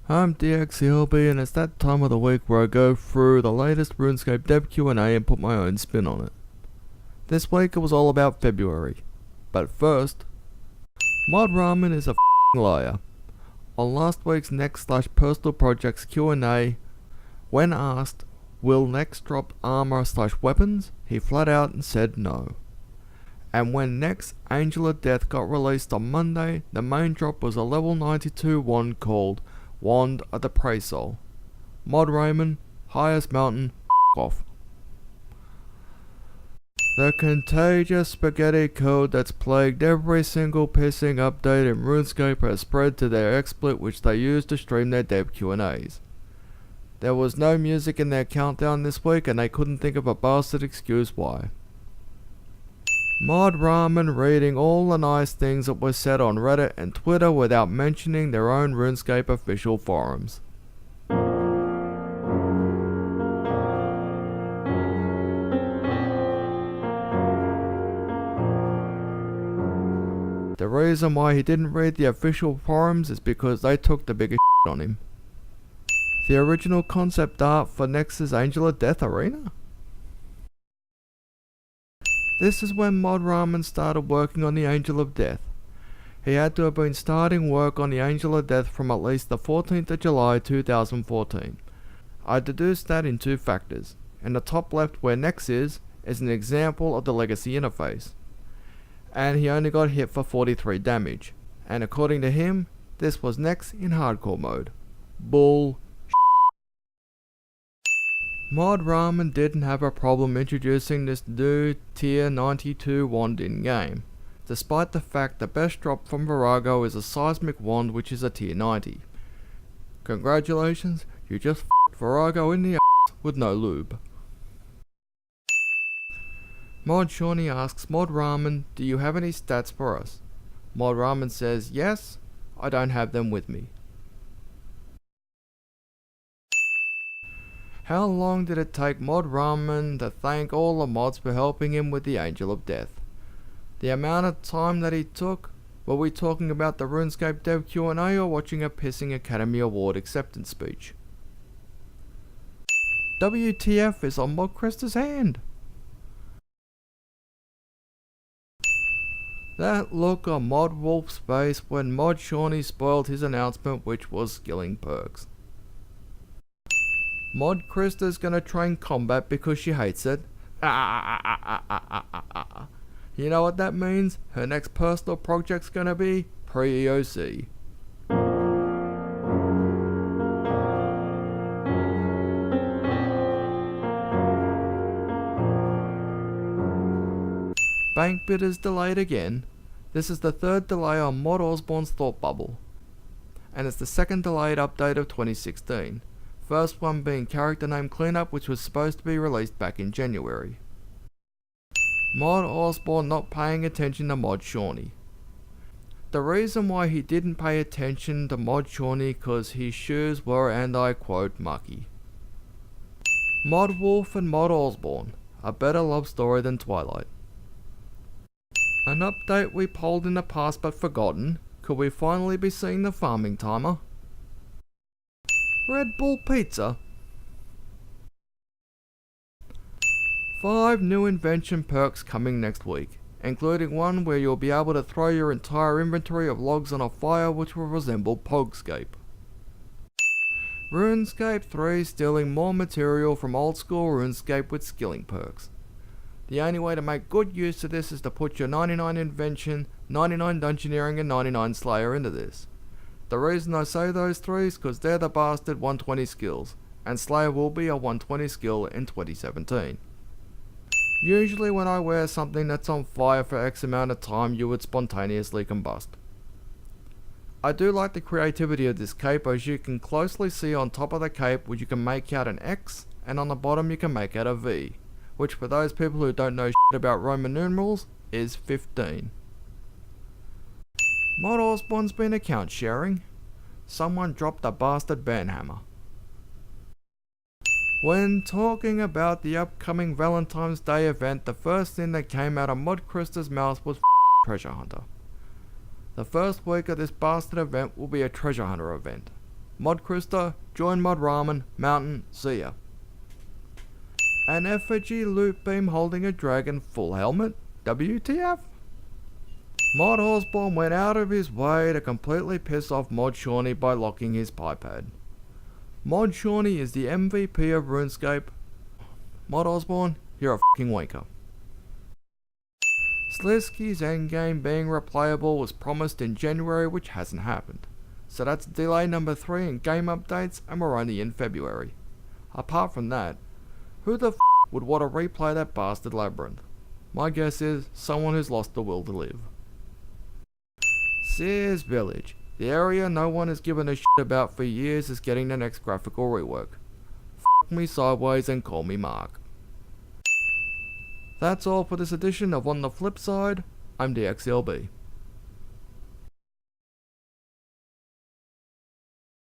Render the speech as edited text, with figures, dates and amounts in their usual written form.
I'm dxthelb, and it's that time of the week where I go through the latest RuneScape dev Q&A and put my own spin on it. This week it was all about February. But first, Mod Ramen is a f***ing liar. On last week's Next/Personal Projects Q&A, when asked, will Next drop armor/weapons, he flat out said no. And when Next Angel of Death got released on Monday, the main drop was a level 92 wand called Wand of the Prey Soul. Mod Ramen, highest mountain, off. The contagious spaghetti code that's plagued every single pissing update in RuneScape has spread to their XSplit, which they use to stream their dev Q&As. There was no music in their countdown this week, and they couldn't think of a bastard excuse why. Mod Ramen reading all the nice things that were said on Reddit and Twitter without mentioning their own RuneScape official forums. The reason why he didn't read the official forums is because they took the biggest shit on him. The original concept art for Next's Angel of Death arena? This is when Mod Ramen started working on the Angel of Death. He had to have been starting work on the Angel of Death from at least the 14th of July 2014. I deduced that in two factors. In the top left where Next is an example of the legacy interface. And he only got hit for 43 damage. And according to him, this was Next in hardcore mode. Bull. Mod Ramen didn't have a problem introducing this new tier 92 wand in game, despite the fact the best drop from Virago is a seismic wand which is a tier 90. Congratulations, you just f***ed Virago in the ass with no lube. Mod Shawnee asks Mod Ramen, do you have any stats for us? Mod Ramen says, yes, I don't have them with me. How long did it take Mod Ramen to thank all the mods for helping him with the Angel of Death? The amount of time that he took? Were we talking about the RuneScape dev Q&A or watching a pissing Academy Award acceptance speech? WTF is on Mod Krista's hand. That look on Mod Wolf's face when Mod Shawnee spoiled his announcement, which was skilling perks. Mod Krista's gonna train combat because she hates it. You know what that means? Her next personal project's gonna be pre-EOC. Bank bidders delayed again. This is the third delay on Mod Osbourne's Thought Bubble. And it's the second delayed update of 2016. First one being character name cleanup, which was supposed to be released back in January. Mod Osbourne not paying attention to Mod Shawnee. The reason why he didn't pay attention to Mod Shawnee cause his shoes were, and I quote, mucky. Mod Wolf and Mod Osbourne, a better love story than Twilight. An update we polled in the past but forgotten. Could we finally be seeing the farming timer? Red Bull Pizza. 5 new invention perks coming next week, including one where you'll be able to throw your entire inventory of logs on a fire which will resemble Pogscape. RuneScape 3 stealing more material from old school RuneScape with skilling perks. The only way to make good use of this is to put your 99 invention, 99 dungeoneering and 99 slayer into this. The reason I say those three is because they're the bastard 120 skills, and Slayer will be a 120 skill in 2017. Usually when I wear something that's on fire for X amount of time, you would spontaneously combust. I do like the creativity of this cape, as you can closely see on top of the cape which you can make out an X, and on the bottom you can make out a V, which for those people who don't know shit about Roman numerals, is 15. Mod Osbourne's been account sharing. Someone dropped a bastard banhammer. When talking about the upcoming Valentine's Day event, the first thing that came out of Mod Krista's mouth was Treasure Hunter. The first week of this bastard event will be a Treasure Hunter event. Mod Krista, join Mod Ramen, Mountain, see ya. An effigy loot beam holding a dragon full helmet? WTF? Mod Osbourne went out of his way to completely piss off Mod Shawnee by locking his pipad. Mod Shawnee is the MVP of RuneScape. Mod Osbourne, you're a fucking wanker. Slisky's endgame being replayable was promised in January, which hasn't happened. So that's delay number 3 in game updates, and we're only in February. Apart from that, who the would want to replay that bastard labyrinth? My guess is someone who's lost the will to live. Sears Village. The area no one has given a shit about for years is getting the next graphical rework. F me sideways and call me Mark. That's all for this edition of On the Flip Side. I'm dxthelb.